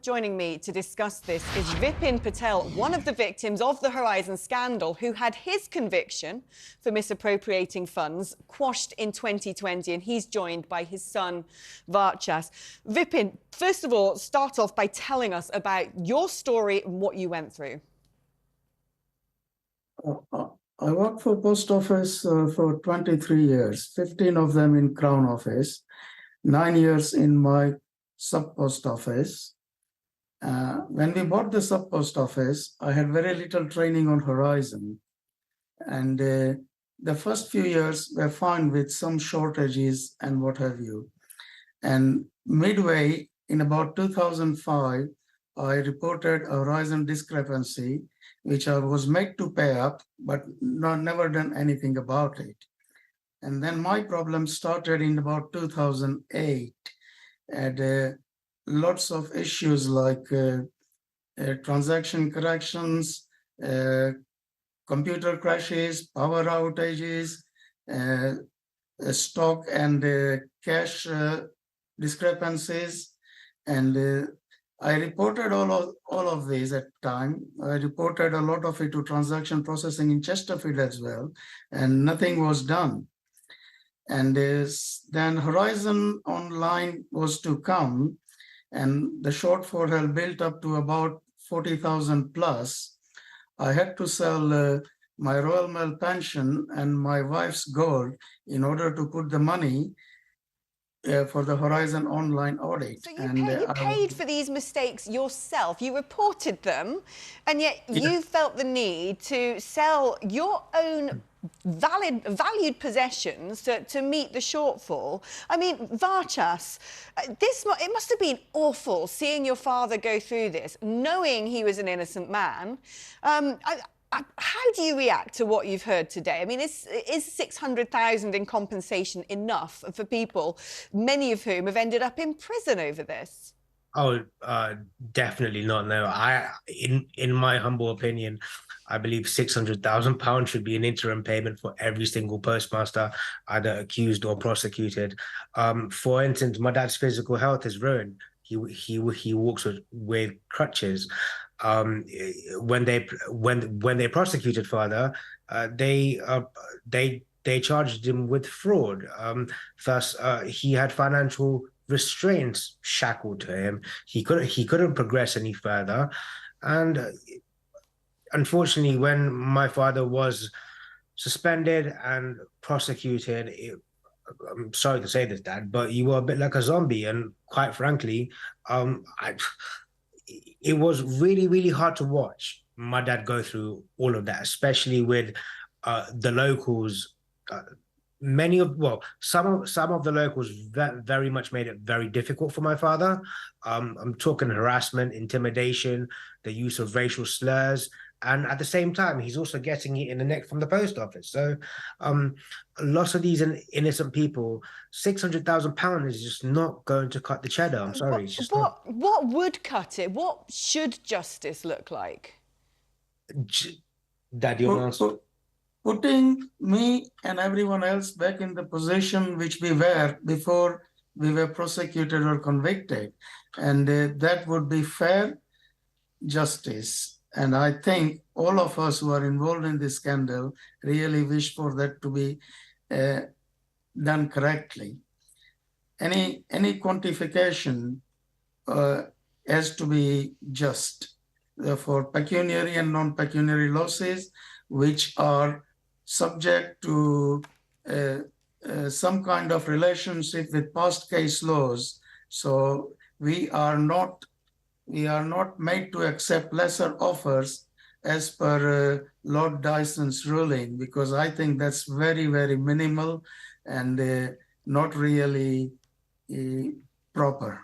Joining me to discuss this is Vipin Patel, one of the victims of the Horizon scandal, who had his conviction for misappropriating funds quashed in 2020, and he's joined by his son, Varchas. Vipin, first of all, start off by telling us about your story and what you went through. I worked for Post Office for 23 years, 15 of them in Crown Office, 9 years in my sub-post office. When we bought the sub-post office, I had very little training on Horizon. And the first few years were fine with some shortages and what have you. And midway in about 2005, I reported a Horizon discrepancy, which I was made to pay up, but never done anything about it. And then my problem started in about 2008. And lots of issues like transaction corrections, computer crashes, power outages, stock and cash discrepancies. And I reported all of these at the time. I reported a lot of it to transaction processing in Chesterfield as well, and nothing was done. And then Horizon Online was to come, and the shortfall had built up to about 40,000 plus. I had to sell my Royal Mail pension and my wife's gold in order to put the money for the Horizon Online audit. So you paid for these mistakes yourself. You reported them, and yet you felt the need to sell your own valued possessions to meet the shortfall. I mean, Varchas, it must have been awful seeing your father go through this, knowing he was an innocent man. How do you react to what you've heard today? I mean, is 600,000 in compensation enough for people, many of whom have ended up in prison over this? Oh, definitely not. No, in my humble opinion, I believe £600,000 should be an interim payment for every single postmaster, either accused or prosecuted. For instance, my dad's physical health is ruined. He walks with crutches. When they prosecuted father, they charged him with fraud. Thus, he had financial restraints shackled to him. He couldn't progress any further, and unfortunately, when my father was suspended and prosecuted, I'm sorry to say this, Dad, but you were a bit like a zombie, and quite frankly, it was really, really hard to watch my dad go through all of that, especially with the locals. Some of the locals very much made it very difficult for my father. I'm talking harassment, intimidation, the use of racial slurs, and at the same time, he's also getting it in the neck from the post office. So lots of these innocent people, £600,000 is just not going to cut the cheddar. I'm sorry. It's just what would cut it? What should justice look like? Dad, your answer? Putting me and everyone else back in the position which we were before we were prosecuted or convicted. And that would be fair justice. And I think all of us who are involved in this scandal really wish for that to be done correctly. Any quantification has to be just for pecuniary and non-pecuniary losses, which are subject to some kind of relationship with past case laws. So we are not made to accept lesser offers as per Lord Dyson's ruling, because I think that's very, very minimal and not really proper.